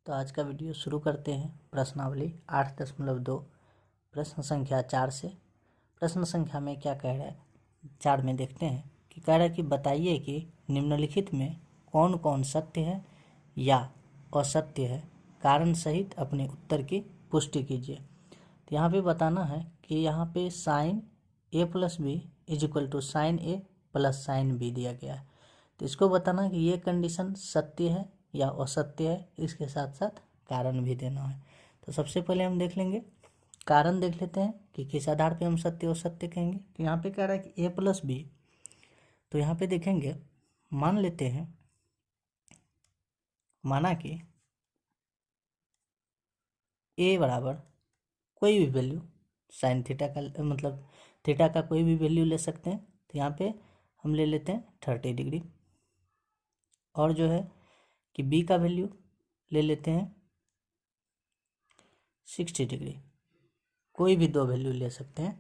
तो आज का वीडियो शुरू करते हैं प्रश्नावली 8.2 प्रश्न संख्या 4 से। प्रश्न संख्या में क्या कह रहा है 4 में देखते हैं कि कह रहा है कि बताइए कि निम्नलिखित में कौन कौन सत्य है या असत्य है, कारण सहित अपने उत्तर की पुष्टि कीजिए। तो यहाँ पे बताना है कि यहाँ पे sine A plus B is equal to sine A plus sine B दिया गया है। तो इसको बताना है कि ये कंडीशन सत्य है या असत्य है, इसके साथ साथ कारण भी देना है। तो सबसे पहले हम देख लेंगे, कारण देख लेते हैं कि किस आधार पे हम सत्य असत्य कहेंगे। तो यहाँ पे कह रहा है कि ए प्लस बी, तो यहाँ पे देखेंगे, मान लेते हैं, माना कि ए बराबर कोई भी वैल्यू साइन थीटा का, मतलब थीटा का कोई भी वैल्यू ले सकते हैं। तो यहाँ पे हम ले लेते हैं 30 डिग्री, और जो है कि बी का वैल्यू ले लेते हैं 60 डिग्री, कोई भी दो वैल्यू ले सकते हैं।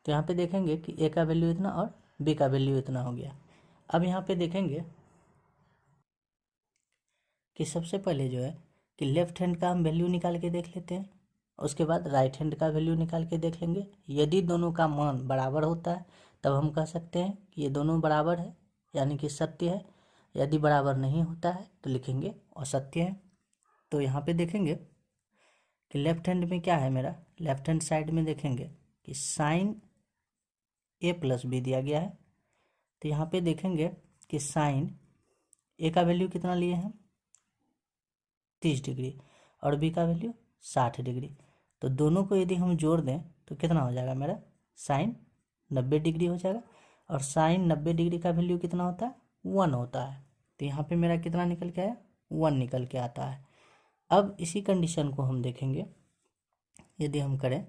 तो यहाँ पे देखेंगे कि ए का वैल्यू इतना और बी का वैल्यू इतना हो गया। अब यहाँ पे देखेंगे कि सबसे पहले जो है कि लेफ्ट हैंड का हम वैल्यू निकाल के देख लेते हैं, उसके बाद राइट हैंड का वैल्यू निकाल के देख लेंगे। यदि दोनों का मान बराबर होता है तब हम कह सकते हैं कि ये दोनों बराबर है, यानी कि सत्य है। यदि बराबर नहीं होता है तो लिखेंगे असत्य है। तो यहाँ पे देखेंगे कि लेफ्ट हैंड में क्या है, मेरा लेफ्ट हैंड साइड में देखेंगे कि साइन ए प्लस बी दिया गया है। तो यहाँ पे देखेंगे कि साइन ए का वैल्यू कितना लिए हैं 30 डिग्री और बी का वैल्यू 60 डिग्री। तो दोनों को यदि हम जोड़ दें तो कितना हो जाएगा, मेरा साइन 90 डिग्री हो जाएगा। और साइन 90 डिग्री का वैल्यू कितना होता है 1 होता है। तो यहाँ पे मेरा कितना निकल के आया 1 निकल के आता है। अब इसी कंडीशन को हम देखेंगे, यदि हम करें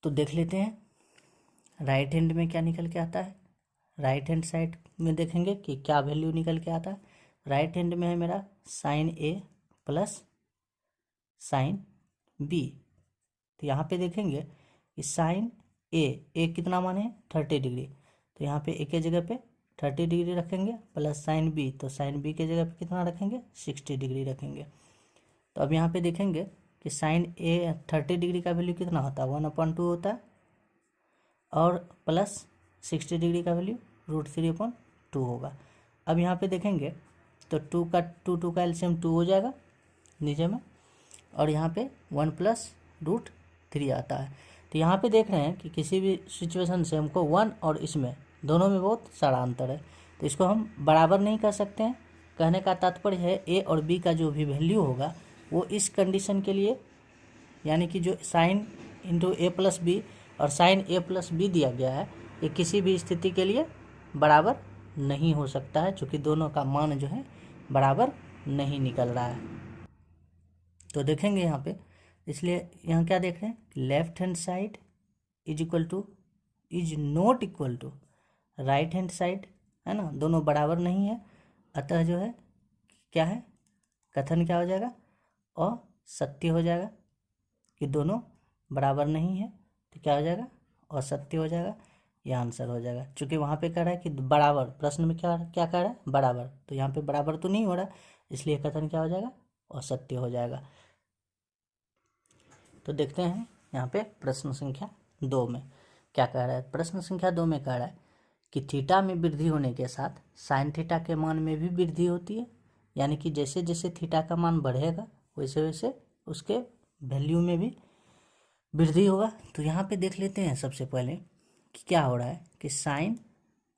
तो देख लेते हैं राइट हैंड में क्या निकल के आता है। राइट हैंड साइड में देखेंगे कि क्या वैल्यू निकल के आता है। राइट हैंड में है मेरा sign A plus sine B. तो यहाँ पे देखेंगे कि साइन ए कितना माने 30 डिग्री, तो यहाँ पे ए के जगह पे 30 डिग्री रखेंगे, प्लस साइन बी, तो साइन बी के जगह पे कितना रखेंगे 60 डिग्री रखेंगे। तो अब यहाँ पे देखेंगे कि साइन ए 30 डिग्री का वैल्यू कितना होता है 1/2 होता है, और प्लस 60 डिग्री का वैल्यू √3/2 होगा। अब यहाँ पे देखेंगे तो 2 का एलसीएम 2 हो जाएगा नीचे में, और यहाँ पे 1 + √3 आता है। तो यहाँ पे देख रहे हैं कि किसी भी सिचुएशन से हमको 1 और इसमें दोनों में बहुत सारा अंतर है, तो इसको हम बराबर नहीं कर सकते हैं। कहने का तात्पर्य है ए और बी का जो भी वैल्यू होगा वो इस कंडीशन के लिए, यानी कि जो साइन इंटू ए प्लस बी और साइन ए प्लस बी दिया गया है, ये किसी भी स्थिति के लिए बराबर नहीं हो सकता है, चूँकि दोनों का मान जो है बराबर नहीं निकल रहा है। तो देखेंगे यहाँ पे, इसलिए यहाँ क्या देख रहे हैं, left hand side is not equal to right hand side, है ना, दोनों बराबर नहीं है। अतः जो है क्या है, कथन क्या हो जाएगा, असत्य हो जाएगा कि दोनों बराबर नहीं है। तो क्या हो जाएगा, असत्य हो जाएगा, यह आंसर हो जाएगा। चूँकि वहाँ पे कह रहा है कि बराबर, प्रश्न में क्या क्या कह रहा है बराबर, तो यहाँ पे बराबर तो नहीं हो रहा, इसलिए कथन क्या हो जाएगा, असत्य हो जाएगा। तो देखते हैं यहाँ पे प्रश्न संख्या 2 में क्या कह रहा है। प्रश्न संख्या 2 में कह रहा है कि थीटा में वृद्धि होने के साथ साइन थीटा के मान में भी वृद्धि होती है, यानी कि जैसे जैसे थीटा का मान बढ़ेगा वैसे वैसे उसके वैल्यू में भी वृद्धि होगा। तो यहाँ पे देख लेते हैं सबसे पहले कि क्या हो रहा है कि साइन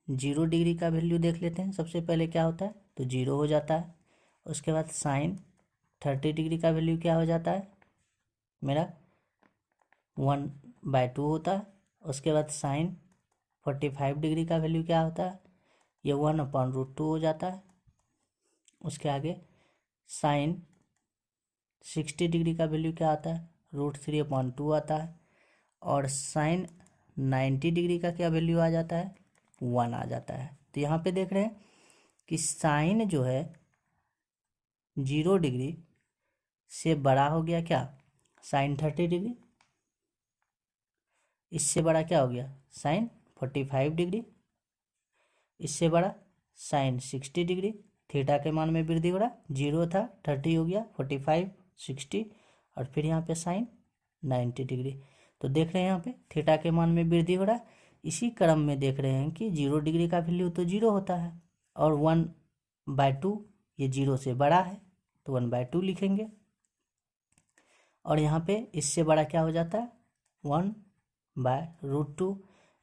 0 डिग्री का वैल्यू देख लेते हैं। सबसे पहले क्या होता है, तो 0 हो जाता है। उसके बाद साइन 30 डिग्री का वैल्यू क्या हो जाता है, मेरा 1/2 होता है। उसके बाद साइन 45 डिग्री का वैल्यू क्या होता है, ये 1/√2 हो जाता है। उसके आगे साइन 60 डिग्री का वैल्यू क्या आता है, √3/2 आता है। और साइन 90 डिग्री का क्या वैल्यू आ जाता है, 1 आ जाता है। तो यहाँ पे देख रहे हैं कि साइन जो है 0 डिग्री से बड़ा हो गया क्या, साइन 30 डिग्री, इससे बड़ा क्या हो गया साइन 45 डिग्री, इससे बड़ा साइन 60 डिग्री, थीटा के मान में वृद्धि हो रहा है, 0 था 30 हो गया, 45 60 और फिर यहाँ पे साइन 90 डिग्री। तो देख रहे हैं यहाँ पे थीटा के मान में वृद्धि हो रहा है। इसी क्रम में देख रहे हैं कि 0 डिग्री का वैल्यू तो 0 होता है और 1/2 ये 0 से बड़ा है तो 1/2 लिखेंगे। और यहाँ पे इससे बड़ा क्या हो जाता है 1/√2,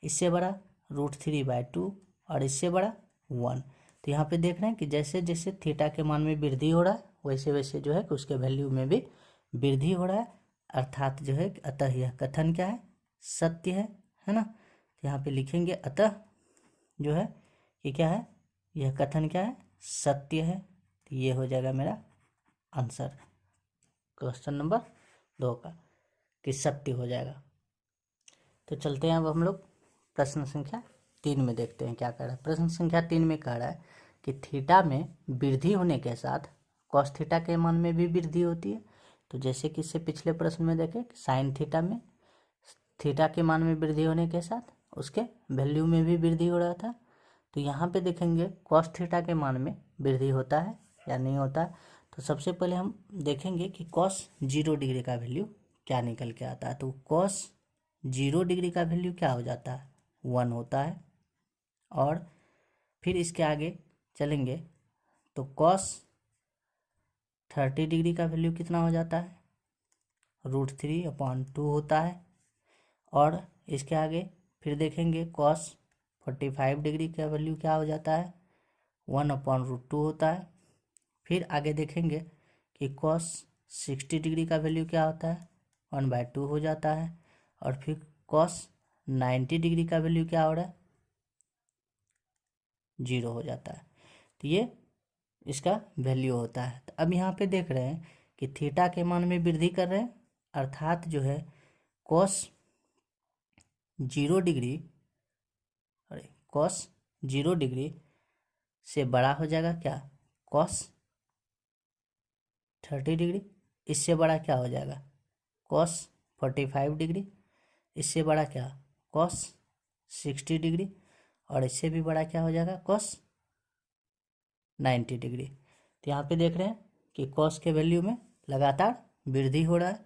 इससे बड़ा √3/2 और इससे बड़ा 1। तो यहाँ पे देख रहे हैं कि जैसे जैसे थीटा के मान में वृद्धि हो रहा है वैसे वैसे जो है कि उसके वैल्यू में भी वृद्धि हो रहा है। अर्थात जो है अतः यह कथन क्या है, सत्य है ना। तो यहाँ पे लिखेंगे अतः जो है कि क्या है, यह कथन क्या है, सत्य है। तो ये हो जाएगा मेरा आंसर क्वेश्चन नंबर 2 का, कि सत्य हो जाएगा। तो चलते हैं अब हम लोग प्रश्न संख्या 3 में देखते हैं क्या कह रहा है। प्रश्न संख्या 3 में कह रहा है कि थीटा में वृद्धि होने के साथ कॉस थीटा के मान में भी वृद्धि होती है। तो जैसे कि इससे पिछले प्रश्न में देखें साइन थीटा में थीटा के मान में वृद्धि होने के साथ उसके वैल्यू में भी वृद्धि हो रहा था। तो यहाँ पे देखेंगे कॉस थीटा के मान में वृद्धि होता है या नहीं होता है। तो सबसे पहले हम देखेंगे कि कॉस 0 डिग्री का वैल्यू क्या निकल के आता है। तो कॉस 0 डिग्री का वैल्यू क्या हो जाता है, 1 होता है। और फिर इसके आगे चलेंगे तो कॉस 30 डिग्री का वैल्यू कितना हो जाता है, √3/2 होता है। और इसके आगे फिर देखेंगे कॉस 45 डिग्री का वैल्यू क्या हो जाता है, 1/√2 होता है। फिर आगे देखेंगे कि कॉस 60 डिग्री का वैल्यू क्या होता है, 1/2 हो जाता है। और फिर कॉस 90 डिग्री का वैल्यू क्या हो रहा है, 0 हो जाता है। तो ये इसका वैल्यू होता है। तो अब यहाँ पे देख रहे हैं कि थीटा के मान में वृद्धि कर रहे हैं, अर्थात जो है कॉस 0 डिग्री कॉस 0 डिग्री से बड़ा हो जाएगा क्या, कॉस 30 डिग्री। इससे बड़ा क्या हो जाएगा, कॉस 45 डिग्री। इससे बड़ा क्या, कॉस 60 डिग्री। और इससे भी बड़ा क्या हो जाएगा, कॉस 90 डिग्री। तो यहाँ पे देख रहे हैं कि कॉस के वैल्यू में लगातार वृद्धि हो रहा है।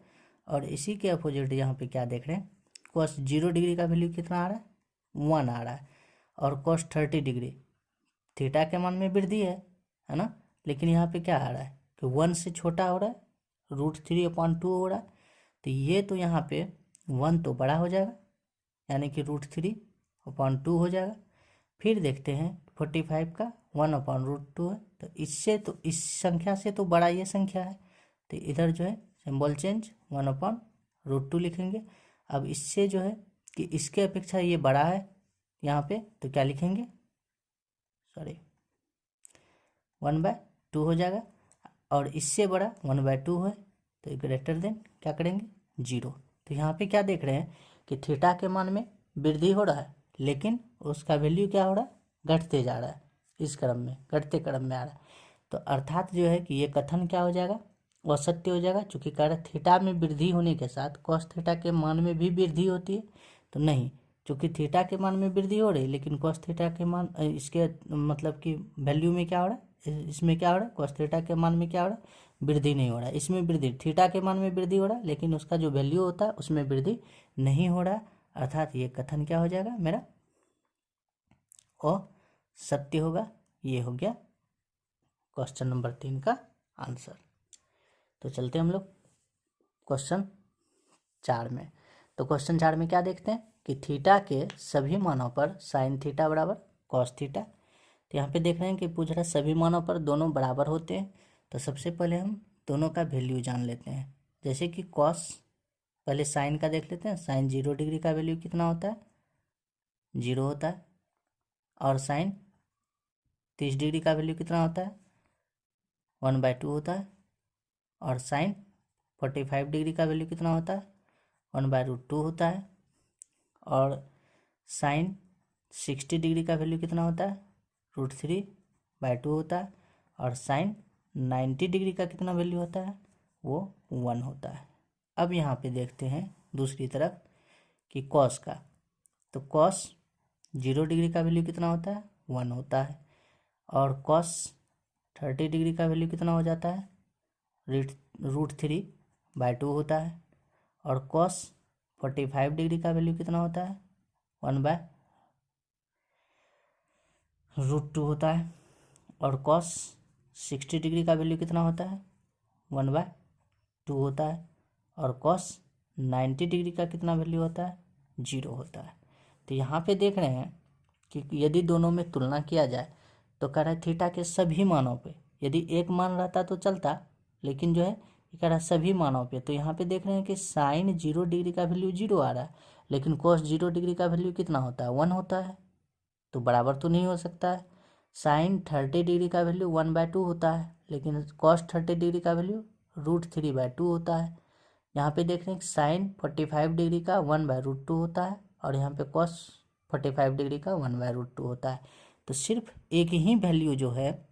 और इसी के अपोजिट यहाँ पे क्या देख रहे हैं, कॉस 0 डिग्री का वैल्यू कितना आ रहा है, 1 आ रहा है। और कॉस 30 डिग्री थीटा के मान में वृद्धि है ना, लेकिन यहाँ पे क्या आ रहा है कि 1 से छोटा हो रहा है, √3/2 हो रहा है। तो ये तो यहाँ पे 1 तो बड़ा हो जाएगा यानी कि √3/2 हो जाएगा। फिर देखते हैं 45 का 1/√2 है। तो इससे तो इस संख्या से तो बड़ा ये संख्या है, तो इधर जो है सिंबल चेंज 1/√2 लिखेंगे। अब इससे जो है कि इसके अपेक्षा ये बड़ा है यहाँ पे, तो क्या लिखेंगे, 1/2 हो जाएगा। और इससे बड़ा 1/2 है तो ग्रेटर देन क्या करेंगे, 0। तो यहाँ पे क्या देख रहे हैं कि थीटा के मान में वृद्धि हो रहा है लेकिन उसका वैल्यू क्या हो रहा है, घटते जा रहा है, इस क्रम में घटते क्रम में आ रहा है। तो अर्थात जो है कि ये कथन क्या हो जाएगा, असत्य हो जाएगा। चूंकि कह रहा थीटा में वृद्धि होने के साथ कॉस थीटा के मान में भी वृद्धि होती है, तो नहीं, चूंकि थीटा के मान में वृद्धि हो रही है लेकिन कॉस थीटा के मान इसके मतलब कि वैल्यू में क्या हो रहा है, इसमें क्या हो रहा है, कॉस थीटा के मान में क्या हो रहा है, वृद्धि नहीं हो रहा है। इसमें वृद्धि, थीटा के मान में वृद्धि हो रहा है लेकिन उसका जो वैल्यू होता है उसमें वृद्धि नहीं हो रहा है। अर्थात ये कथन क्या हो जाएगा मेरा, सत्य होगा। ये हो गया क्वेश्चन नंबर 3 का आंसर। तो चलते हम लोग क्वेश्चन 4 में। तो क्वेश्चन 4 में क्या देखते हैं कि थीटा के सभी मानों पर साइन थीटा बराबर कॉस थीटा। तो यहाँ पे देख रहे हैं कि पूछ रहा है सभी मानों पर दोनों बराबर होते हैं। तो सबसे पहले हम दोनों का वैल्यू जान लेते हैं। जैसे कि कॉस, पहले साइन का देख लेते हैं। साइन 0 डिग्री का वैल्यू कितना होता है, 0 होता है। और साइन 30 डिग्री का वैल्यू कितना होता है, 1/2 होता है। और साइन 45 डिग्री का वैल्यू कितना होता है, 1/√2 होता है। और साइन 60 डिग्री का वैल्यू कितना होता है, √3/2 होता है। और साइन 90 डिग्री का कितना वैल्यू होता है, वो 1 होता है। अब यहाँ पे देखते हैं दूसरी तरफ कि कॉस का। तो कॉस 0 डिग्री का वैल्यू कितना होता है, 1 होता है। और कॉस 30 डिग्री का वैल्यू कितना हो जाता है, √3/2 होता है। और कॉस 45 डिग्री का वैल्यू कितना होता है, 1/√2 होता है। और कॉस 60 डिग्री का वैल्यू कितना होता है, 1/2 होता है। और कॉस 90 डिग्री का कितना वैल्यू होता है, 0 होता है। तो यहाँ पे देख रहे हैं कि यदि दोनों में तुलना किया जाए तो कह रहा है थीटा के सभी मानों पे, यदि एक मान रहता तो चलता, लेकिन जो है कह रहा है सभी मानों पे। तो यहाँ पे देख रहे हैं कि साइन 0 डिग्री का वैल्यू 0 आ रहा है, लेकिन कॉस 0 डिग्री का वैल्यू कितना होता है, 1 होता है। तो बराबर तो नहीं हो सकता है। साइन 30 डिग्री का वैल्यू 1/2 होता है, लेकिन कॉस 30 डिग्री का वैल्यू √3/2 होता है। यहाँ पे देख रहे हैं साइन 45 डिग्री का 1/√2 होता है, और यहाँ पे कॉस 45 डिग्री का 1/√2 होता है। तो सिर्फ एक ही वैल्यू जो है,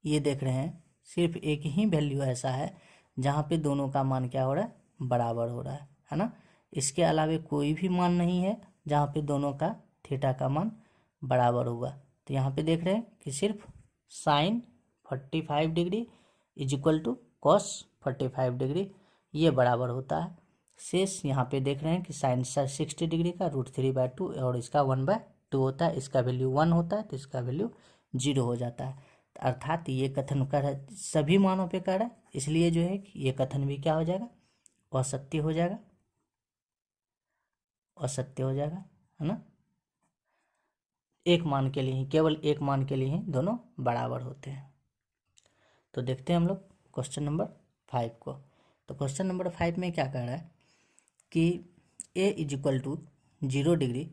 ये देख रहे हैं सिर्फ एक ही वैल्यू ऐसा है जहाँ पे दोनों का मान क्या हो रहा है, बराबर हो रहा है ना। इसके अलावा कोई भी मान नहीं है जहाँ पे दोनों का थीटा का मान बराबर होगा। तो यहाँ पे देख रहे हैं कि सिर्फ sine 45 degree is equal to cos 45 degree, ये बराबर होता है। शेष यहाँ पे देख रहे हैं कि साइन 60 डिग्री का √3/2 और इसका 1/2 होता है, इसका वैल्यू 1 होता है तो इसका वैल्यू 0 हो जाता है। अर्थात ये कथन कर है सभी मानों पे कर है, इसलिए जो है ये कथन भी क्या हो जाएगा, असत्य हो जाएगा, असत्य हो जाएगा, है ना। एक मान के लिए ही, केवल एक मान के लिए ही दोनों बराबर होते हैं। तो देखते हैं हम लोग क्वेश्चन नंबर 5 को। तो क्वेश्चन नंबर 5 में क्या कह रहा है कि a is equal to 0 degree,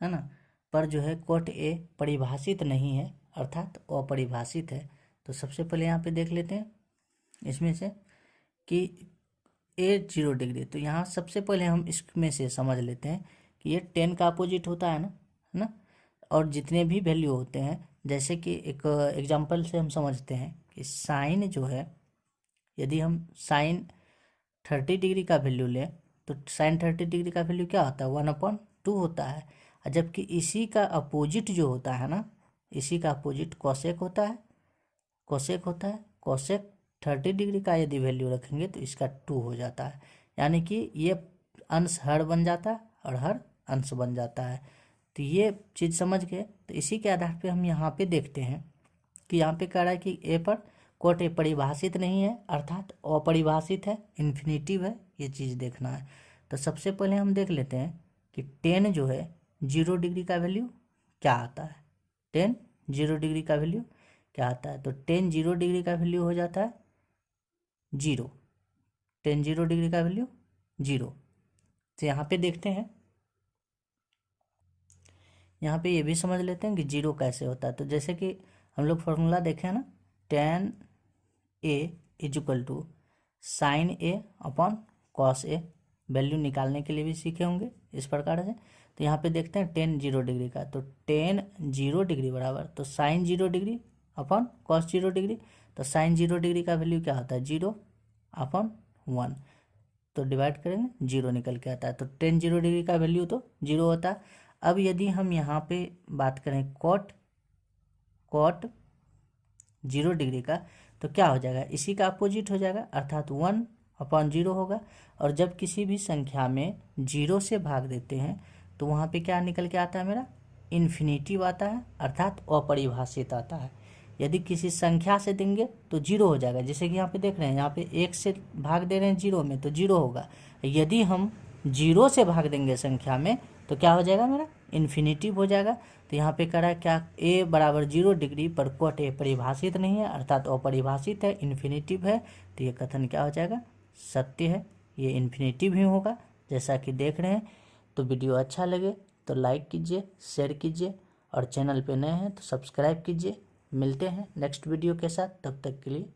है ना, पर जो है कोट a परिभाषित नहीं है, अर्थात अपरिभाषित है। तो सबसे पहले यहाँ पे देख लेते हैं इसमें से कि a 0 डिग्री। तो यहाँ सबसे पहले हम इसमें से समझ लेते हैं कि ये 10 का अपोजिट होता है ना। और जितने भी वैल्यू होते हैं, जैसे कि एक एग्जांपल से हम समझते हैं कि साइन जो है, यदि हम साइन 30 डिग्री का वैल्यू लें तो साइन 30 डिग्री का वैल्यू क्या होता है, 1/2 होता है। जबकि इसी का अपोजिट जो होता है ना, इसी का अपोजिट कोसेक होता है, कोसेक होता है। कोसेक 30 डिग्री का यदि वैल्यू रखेंगे तो इसका 2 हो जाता है, यानी कि ये अंश हर बन जाता है और हर अंश बन जाता है। तो ये चीज़ समझ गए। तो इसी के आधार पे हम यहाँ पे देखते हैं कि यहाँ पे कह रहा है कि ए पर कोट ए परिभाषित नहीं है, अर्थात अपरिभाषित है, इन्फिनिटिव है, ये चीज़ देखना है। तो सबसे पहले हम देख लेते हैं कि 10 जो है 0 डिग्री का वैल्यू क्या आता है, 10 0 डिग्री का वैल्यू क्या आता है। तो 10 0 डिग्री का वैल्यू हो जाता है 0, 10 0 डिग्री का वैल्यू 0। तो यहाँ पे देखते हैं, यहाँ पे ये भी समझ लेते हैं कि 0 कैसे होता है। तो जैसे कि हम लोग फॉर्मूला देखें ना, tan a is equal to sine a upon cos a, value निकालने के लिए भी सीखे होंगे इस प्रकार से। तो यहाँ पे देखते हैं 10 0 डिग्री का, तो 10 0 डिग्री बराबर तो sine 0 degree upon cos 0 degree. तो साइन 0 डिग्री का वैल्यू क्या होता है, 0 अपॉन 1, तो डिवाइड करेंगे 0 निकल के आता है। तो 10 0 डिग्री का वैल्यू तो 0 होता है। अब यदि हम यहाँ पे बात करें कोट 0 डिग्री का, तो क्या हो जाएगा, इसी का अपोजिट हो जाएगा, अर्थात 1/0 होगा। और जब किसी भी संख्या में 0 से भाग देते हैं तो वहाँ पे क्या निकल के आता है, मेरा इन्फिनिटिव आता है, अर्थात अपरिभाषित आता है। यदि किसी संख्या से देंगे तो 0 हो जाएगा, जैसे कि यहाँ पे देख रहे हैं, यहाँ पे 1 से भाग दे रहे हैं 0 में तो 0 होगा। यदि हम 0 से भाग देंगे संख्या में तो क्या हो जाएगा, मेरा इन्फिनिटिव हो जाएगा। तो यहाँ पे कह रहा है क्या, a बराबर 0 डिग्री पर कोट ए परिभाषित नहीं है, अर्थात अपरिभाषित है, इन्फिनिटिव है। तो ये कथन क्या हो जाएगा, सत्य है, ये इन्फिनिटिव ही होगा जैसा कि देख रहे हैं। तो वीडियो अच्छा लगे तो लाइक कीजिए, शेयर कीजिए, और चैनल पे नए हैं तो सब्सक्राइब कीजिए। मिलते हैं नेक्स्ट वीडियो के साथ, तब तक के लिए